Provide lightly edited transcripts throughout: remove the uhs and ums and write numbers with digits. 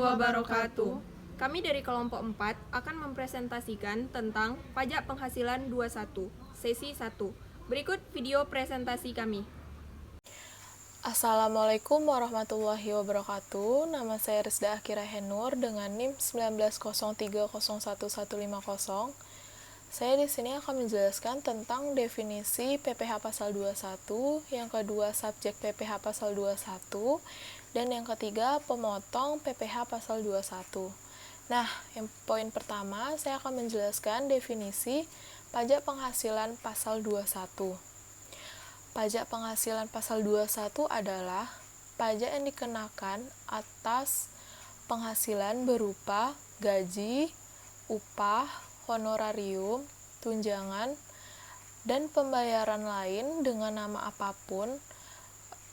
wabarakatuh. Kami dari kelompok 4 akan mempresentasikan tentang pajak penghasilan 21, sesi 1. Berikut video presentasi kami. Assalamualaikum warahmatullahi wabarakatuh. Nama saya Rizda Akira Henur dengan NIM 1903011150. Saya di sini akan menjelaskan tentang definisi PPh pasal 21, yang kedua subjek PPh pasal 21, dan yang ketiga pemotong PPh pasal 21. Nah, yang poin pertama saya akan menjelaskan definisi pajak penghasilan pasal 21. Pajak penghasilan pasal 21 adalah pajak yang dikenakan atas penghasilan berupa gaji, upah, honorarium, tunjangan, dan pembayaran lain dengan nama apapun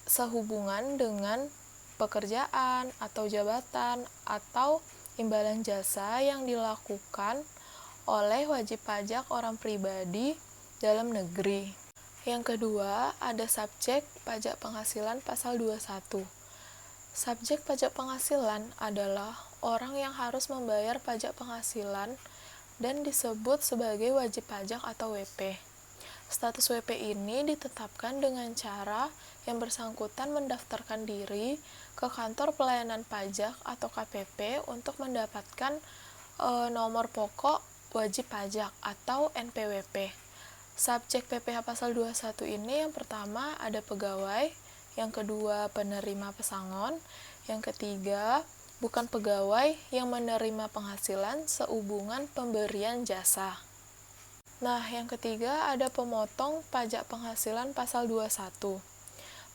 sehubungan dengan pekerjaan atau jabatan atau imbalan jasa yang dilakukan oleh wajib pajak orang pribadi dalam negeri. Yang kedua, ada subjek pajak penghasilan pasal 21. Subjek pajak penghasilan adalah orang yang harus membayar pajak penghasilan dan disebut sebagai wajib pajak atau WP. Status WP ini ditetapkan dengan cara yang bersangkutan mendaftarkan diri ke kantor pelayanan pajak atau KPP untuk mendapatkan nomor pokok wajib pajak atau NPWP. Subjek PPh pasal 21 ini yang pertama ada pegawai, yang kedua penerima pesangon, yang ketiga bukan pegawai yang menerima penghasilan sehubungan pemberian jasa. Nah, yang ketiga ada pemotong pajak penghasilan pasal 21.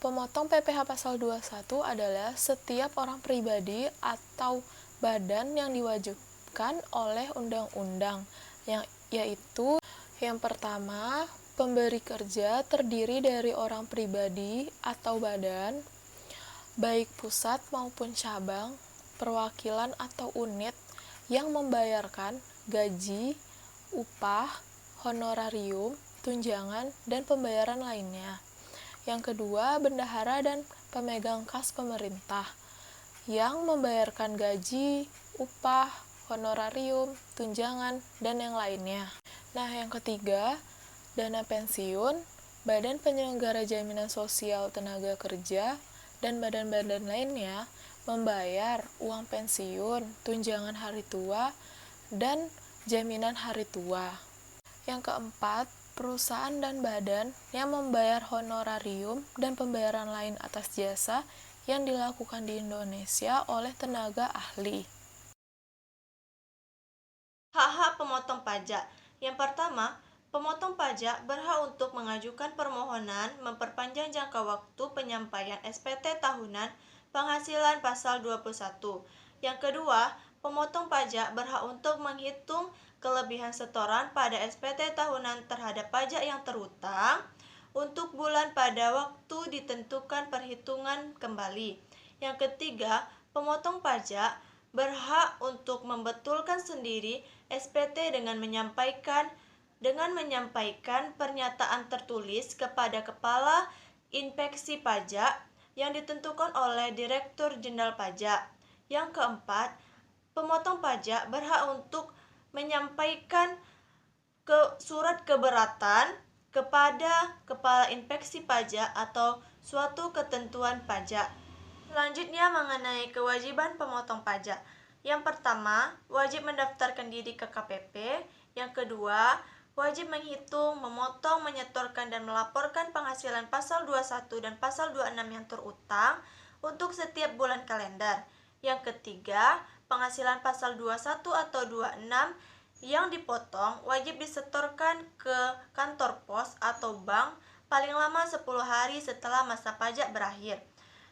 Pemotong PPh pasal 21 adalah setiap orang pribadi atau badan yang diwajibkan oleh undang-undang, yaitu yang pertama, pemberi kerja terdiri dari orang pribadi atau badan, baik pusat maupun cabang, perwakilan atau unit yang membayarkan gaji, upah, honorarium, tunjangan, dan pembayaran lainnya. Yang kedua, bendahara dan pemegang kas pemerintah yang membayarkan gaji, upah, honorarium, tunjangan, dan yang lainnya. Nah, yang ketiga, dana pensiun, badan penyelenggara jaminan sosial tenaga kerja, dan badan-badan lainnya membayar uang pensiun, tunjangan hari tua, dan jaminan hari tua. Yang keempat, perusahaan dan badan yang membayar honorarium dan pembayaran lain atas jasa yang dilakukan di Indonesia oleh tenaga ahli. Hak-hak pemotong pajak. Yang pertama, pemotong pajak berhak untuk mengajukan permohonan memperpanjang jangka waktu penyampaian SPT tahunan penghasilan pasal 21. Yang kedua, pemotong pajak berhak untuk menghitung kelebihan setoran pada SPT tahunan terhadap pajak yang terhutang untuk bulan pada waktu ditentukan perhitungan kembali. Yang ketiga, pemotong pajak berhak untuk membetulkan sendiri SPT dengan menyampaikan pernyataan tertulis kepada Kepala Inspeksi Pajak yang ditentukan oleh Direktur Jenderal Pajak. Yang keempat, pemotong pajak berhak untuk menyampaikan surat keberatan kepada Kepala Inspeksi Pajak atau suatu ketentuan pajak. Selanjutnya mengenai kewajiban pemotong pajak. Yang pertama, wajib mendaftarkan diri ke KPP. Yang kedua, wajib menghitung, memotong, menyetorkan, dan melaporkan penghasilan pasal 21 dan pasal 26 yang terutang untuk setiap bulan kalender. Yang ketiga, penghasilan pasal 21 atau 26 yang dipotong wajib disetorkan ke kantor pos atau bank paling lama 10 hari setelah masa pajak berakhir.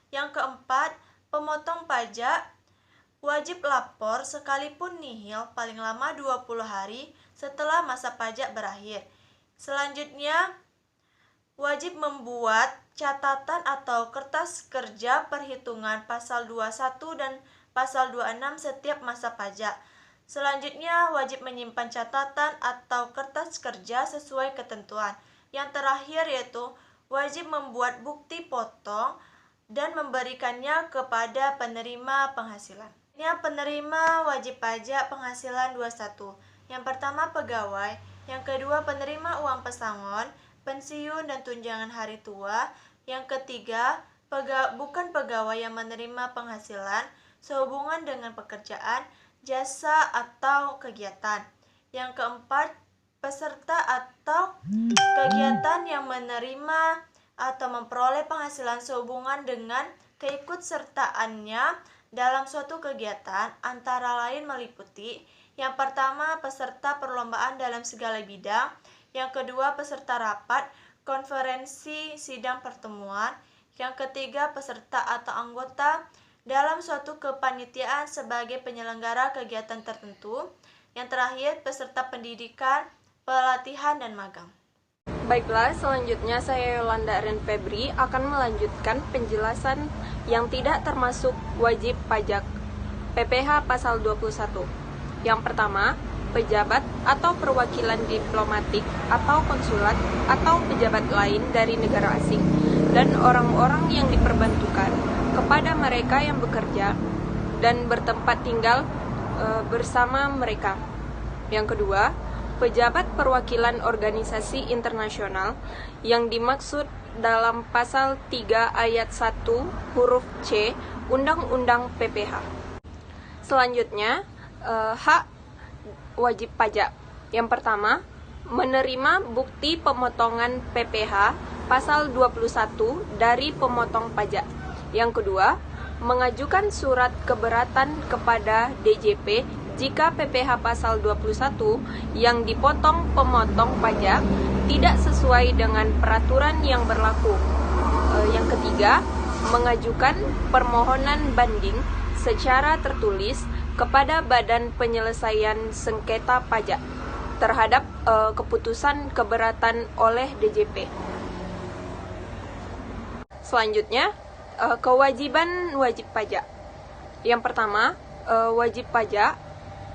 Yang keempat, pemotong pajak wajib lapor sekalipun nihil paling lama 20 hari setelah masa pajak berakhir. Selanjutnya, wajib membuat catatan atau kertas kerja perhitungan pasal 21 dan pasal 26 setiap masa pajak. Selanjutnya, wajib menyimpan catatan atau kertas kerja sesuai ketentuan. Yang terakhir yaitu wajib membuat bukti potong dan memberikannya kepada penerima penghasilan. Yang penerima wajib pajak penghasilan 21. Yang pertama pegawai, yang kedua penerima uang pesangon, pensiun dan tunjangan hari tua, yang ketiga bukan pegawai yang menerima penghasilan sehubungan dengan pekerjaan, jasa atau kegiatan. Yang keempat peserta atau kegiatan yang menerima atau memperoleh penghasilan sehubungan dengan keikutsertaannya dalam suatu kegiatan, antara lain meliputi yang pertama peserta perlombaan dalam segala bidang, yang kedua peserta rapat, konferensi, sidang pertemuan, yang ketiga peserta atau anggota dalam suatu kepanitiaan sebagai penyelenggara kegiatan tertentu, yang terakhir peserta pendidikan, pelatihan, dan magang. Baiklah, selanjutnya saya Yolanda Aren Febri akan melanjutkan penjelasan yang tidak termasuk wajib pajak PPh pasal 21. Yang pertama, pejabat atau perwakilan diplomatik atau konsulat atau pejabat lain dari negara asing dan orang-orang yang diperbantukan kepada mereka yang bekerja dan bertempat tinggal bersama mereka. Yang kedua, pejabat perwakilan organisasi internasional yang dimaksud dalam pasal 3 ayat 1 huruf C Undang-Undang PPh. Selanjutnya, hak wajib pajak. Yang pertama, menerima bukti pemotongan PPh pasal 21 dari pemotong pajak. Yang kedua, mengajukan surat keberatan kepada DJP jika PPh pasal 21 yang dipotong pemotong pajak tidak sesuai dengan peraturan yang berlaku. Yang ketiga, mengajukan permohonan banding secara tertulis kepada Badan Penyelesaian Sengketa Pajak terhadap keputusan keberatan oleh DJP. Selanjutnya, kewajiban wajib pajak. Yang pertama, wajib pajak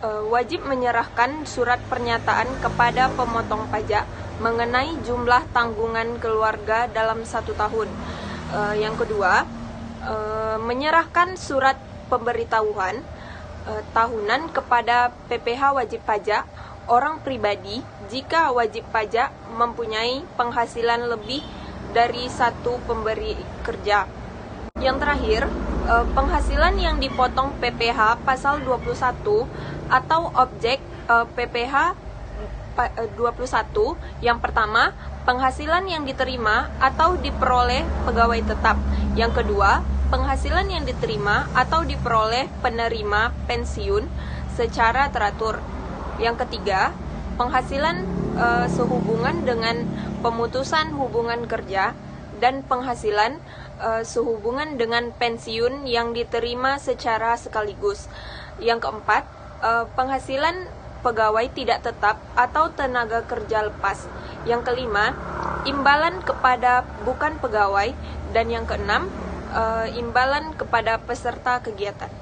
wajib menyerahkan surat pernyataan kepada pemotong pajak mengenai jumlah tanggungan keluarga dalam 1 tahun. Yang kedua, menyerahkan surat pemberitahuan tahunan kepada PPh wajib pajak orang pribadi jika wajib pajak mempunyai penghasilan lebih dari 1 pemberi kerja. Yang terakhir, penghasilan yang dipotong PPh pasal 21 atau objek PPh 21. Yang pertama, penghasilan yang diterima atau diperoleh pegawai tetap. Yang kedua, penghasilan yang diterima atau diperoleh penerima pensiun secara teratur. Yang ketiga, penghasilan sehubungan dengan pemutusan hubungan kerja dan penghasilan sehubungan dengan pensiun yang diterima secara sekaligus. Yang keempat, penghasilan pegawai tidak tetap atau tenaga kerja lepas. Yang kelima, imbalan kepada bukan pegawai. Dan yang keenam, imbalan kepada peserta kegiatan.